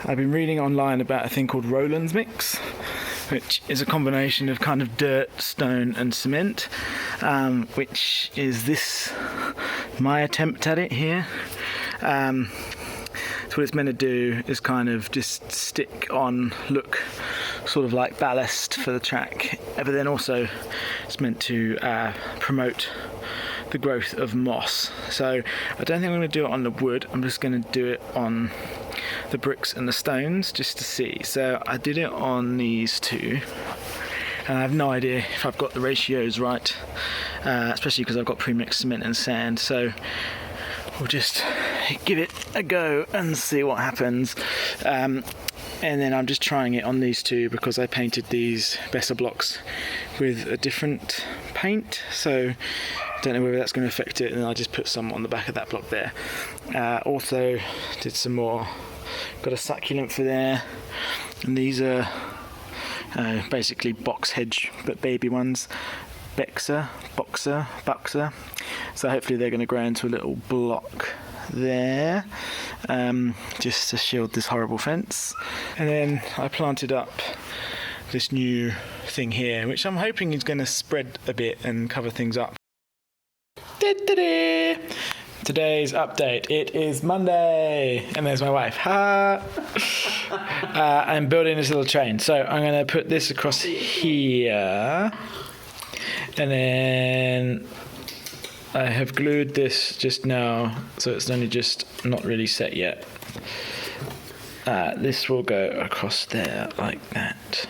I've been reading online about a thing called Rowland's mix, which is a combination of kind of dirt, stone and cement, which is my attempt at it here. So what it's meant to do is kind of just stick on, look sort of like ballast for the track, but then also it's meant to promote the growth of moss. So I don't think I'm going to do it on the wood, I'm just going to do it on the bricks and the stones just to see. So I did it on these two, and I have no idea if I've got the ratios right, especially because I've got pre-mixed cement and sand. So we'll just give it a go and see what happens. And then I'm just trying it on these two because I painted these Besser blocks with a different paint, so I don't know whether that's going to affect it, and I just put some on the back of that block there. Also did some more, got a succulent for there, and these are basically box hedge but baby ones, Boxer. So hopefully they're going to grow into a little block there, just to shield this horrible fence. And then I planted up this new thing here, which I'm hoping is going to spread a bit and cover things up. Today's update, it is Monday, and there's my wife. I'm building this little train, so I'm going to put this across here, and then I have glued this just now, so it's only just not really set yet. This will go across there like that.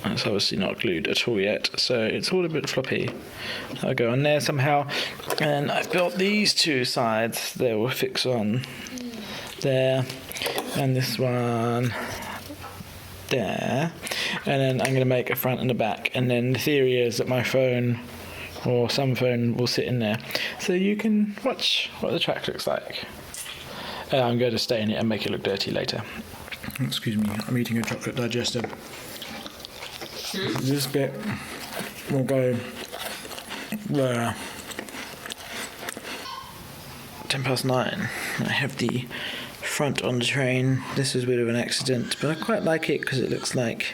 It's obviously not glued at all yet, so it's all a bit floppy. I'll go on there somehow. And I've built these two sides, they will fix on there, and this one there. And then I'm going to make a front and a back, and then the theory is that my phone or some phone will sit in there, so you can watch what the track looks like. I'm going to stay in it and make it look dirty later. Excuse me, I'm eating a chocolate digester. This bit will go there. 9:10. I have the front on the train. This is a bit of an accident, but I quite like it because it looks like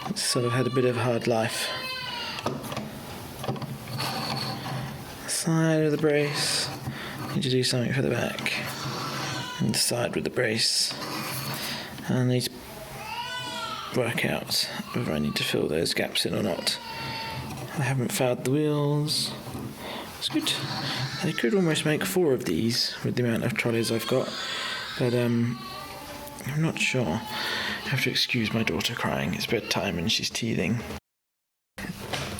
it's sort of had a bit of a hard life. Side of the brace, need to do something for the back, and the side with the brace, and I need to work out whether I need to fill those gaps in or not. I haven't fouled the wheels. It's good. I could almost make 4 of these with the amount of trolleys I've got, but I'm not sure. I have to excuse my daughter crying. It's bedtime and she's teething.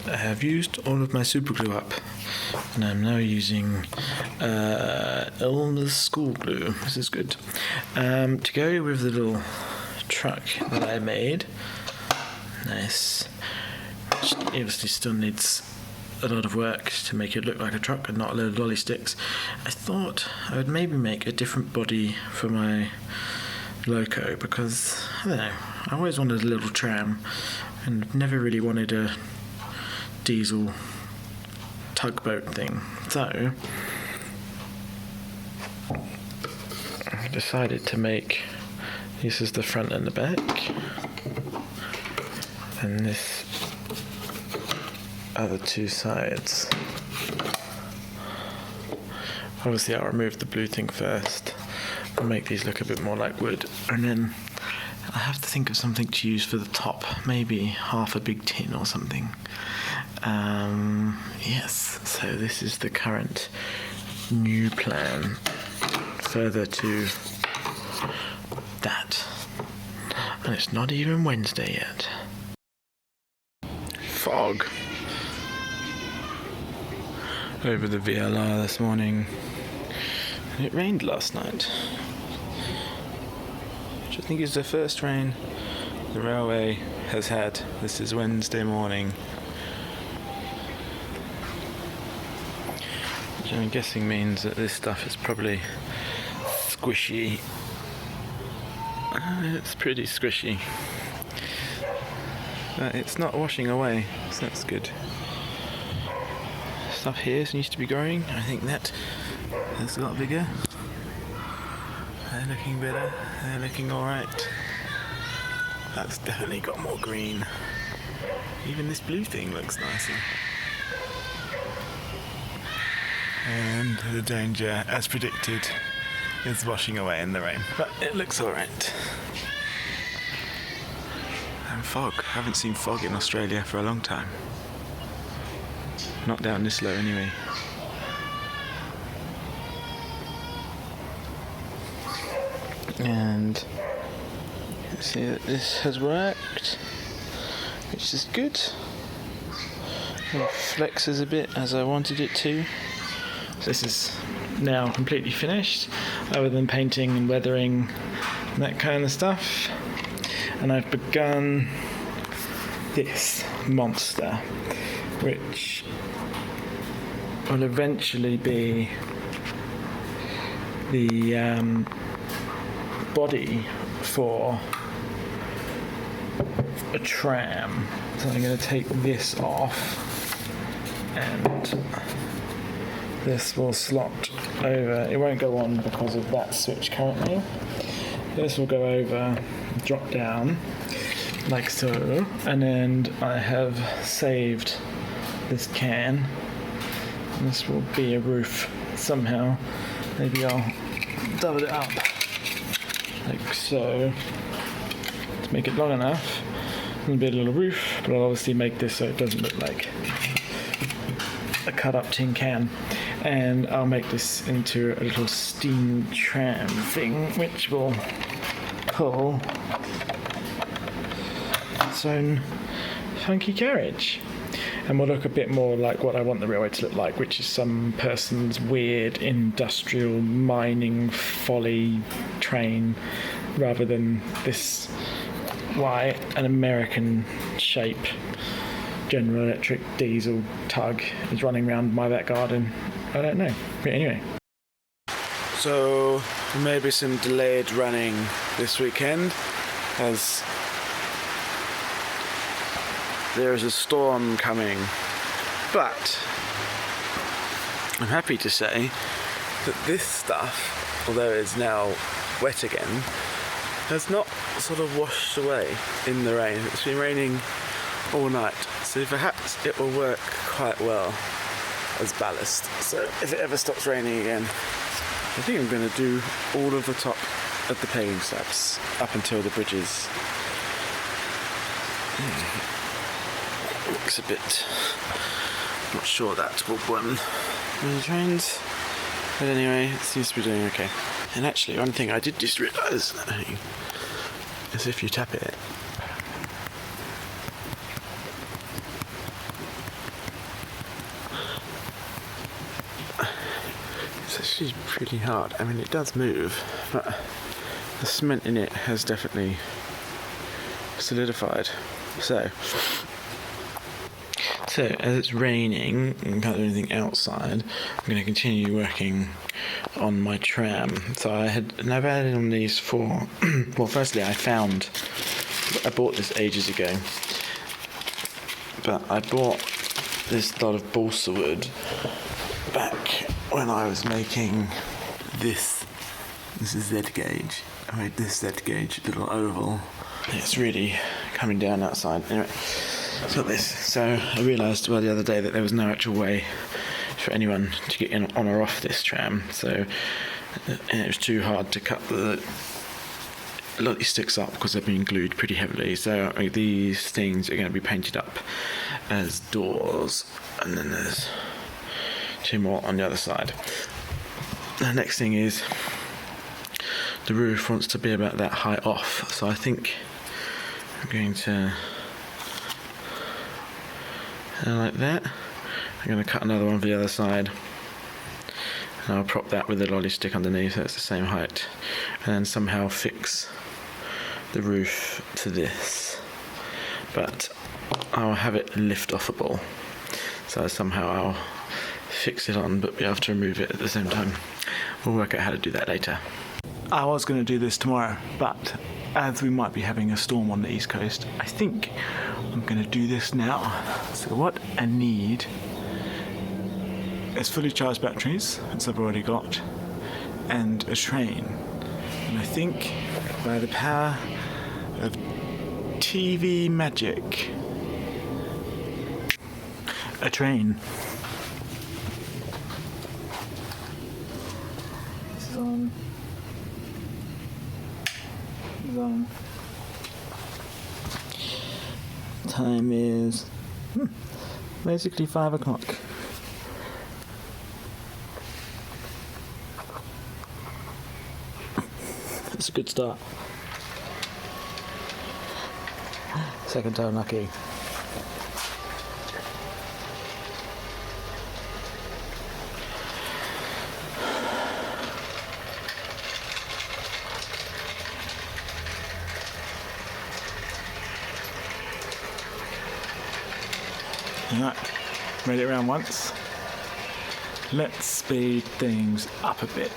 I have used all of my super glue up, and I'm now using Elmer's school glue. This is good. To go with the little truck that I made, nice, which obviously still needs a lot of work to make it look like a truck and not a load of lolly sticks. I thought I would maybe make a different body for my loco, because I don't know, I always wanted a little tram and never really wanted a diesel tugboat thing, so I decided to make this is the front and the back, and this are the two sides. Obviously I'll remove the blue thing first and make these look a bit more like wood, and then I have to think of something to use for the top, maybe half a big tin or something. Yes, so this is the current new plan further to that, and it's not even Wednesday yet. Fog over the VLR this morning, and it rained last night, which I think is the first rain the railway has had. This is Wednesday morning, which I'm guessing means that this stuff is probably squishy. It's pretty squishy, but it's not washing away, so that's good. Stuff here used to be growing. I think that has got bigger, and looking better. They're looking alright. That's definitely got more green. Even this blue thing looks nicer. And the danger, as predicted, is washing away in the rain. But it looks alright. And fog. I haven't seen fog in Australia for a long time. Not down this low anyway. And see that this has worked, which is good. It flexes a bit as I wanted it to. So this is now completely finished, other than painting and weathering and that kind of stuff. And I've begun this monster, which will eventually be the body for a tram. So I'm going to take this off, and this will slot over. It won't go on because of that switch currently. This will go over, drop down like so, and then I have saved this can. This will be a roof somehow. Maybe I'll double it up like so to make it long enough. It'll be a little roof, but I'll obviously make this so it doesn't look like a cut up tin can. And I'll make this into a little steam tram thing, which will pull its own funky carriage. And will look a bit more like what I want the railway to look like, which is some person's weird industrial mining folly train, rather than this an American shape General Electric diesel tug is running around my back garden. I don't know. But anyway. So maybe some delayed running this weekend, as there is a storm coming, but I'm happy to say that this stuff, although it's now wet again, has not sort of washed away in the rain. It's been raining all night, so perhaps it will work quite well as ballast. So if it ever stops raining again, I think I'm going to do all of the top of the paving slabs up until the bridges. Looks a bit, not sure that will run many trains, but anyway, it seems to be doing okay. And actually, one thing I did just realise is if you tap it, it's actually pretty hard. I mean, it does move, but the cement in it has definitely solidified. So as it's raining and can't do anything outside, I'm going to continue working on my tram. So I've added on these for well, firstly I bought this ages ago, but I bought this lot of balsa wood back when I was making this is Z gauge. I made this Z gauge little oval. It's really coming down outside. Anyway, so I realised the other day that there was no actual way for anyone to get in on or off this tram, and it was too hard to cut the lolly sticks up because they've been glued pretty heavily. So these things are going to be painted up as doors, and then there's two more on the other side. The next thing is the roof wants to be about that height off, so I think I'm going to like that. I'm going to cut another one for the other side, and I'll prop that with a lolly stick underneath so it's the same height, and then somehow fix the roof to this, but I'll have it lift offable, so somehow I'll fix it on but be able to remove it at the same time. We'll work out how to do that later. I was going to do this tomorrow, but as we might be having a storm on the east coast, I think I'm going to do this now. So what I need is fully charged batteries, which I've already got, and a train. And I think by the power of TV magic, a train. This is on. This is on. Time is basically 5 o'clock. That's a good start. Second time lucky. Alright, made it around once. Let's speed things up a bit.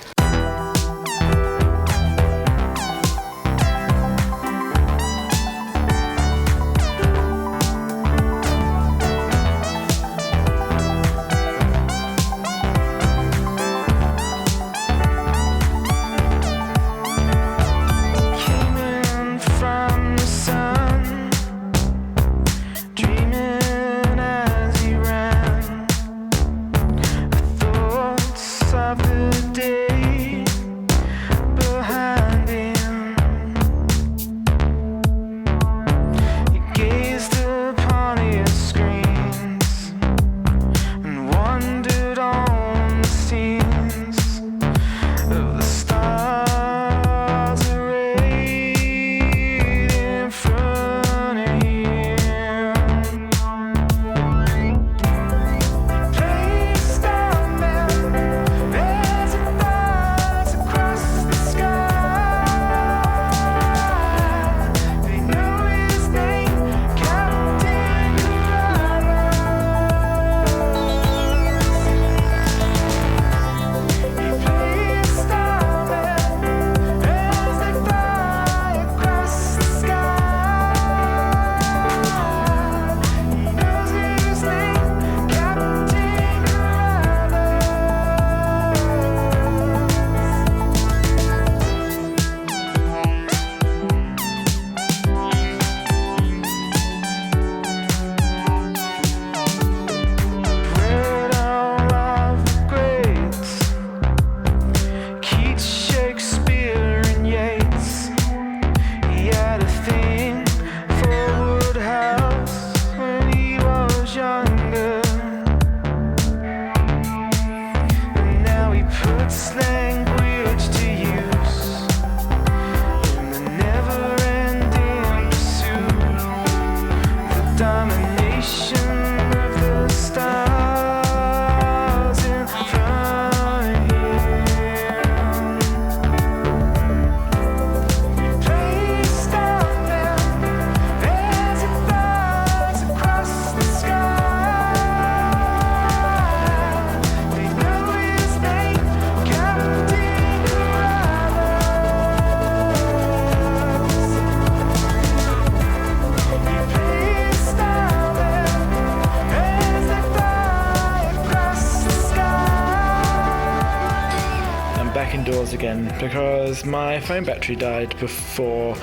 Indoors again because my phone battery died before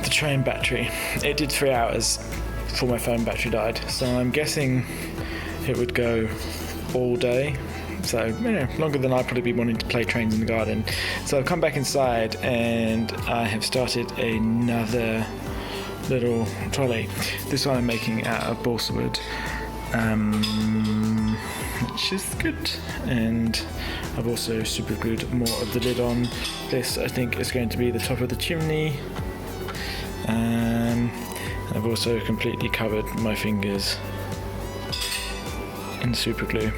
the train battery. It did 3 hours before my phone battery died, so I'm guessing it would go all day, so longer than I'd probably be wanting to play trains in the garden. So I've come back inside and I have started another little trolley. This one I'm making out of balsa wood, which is good, and I've also super glued more of the lid on. This I think is going to be the top of the chimney. I've also completely covered my fingers in super glue.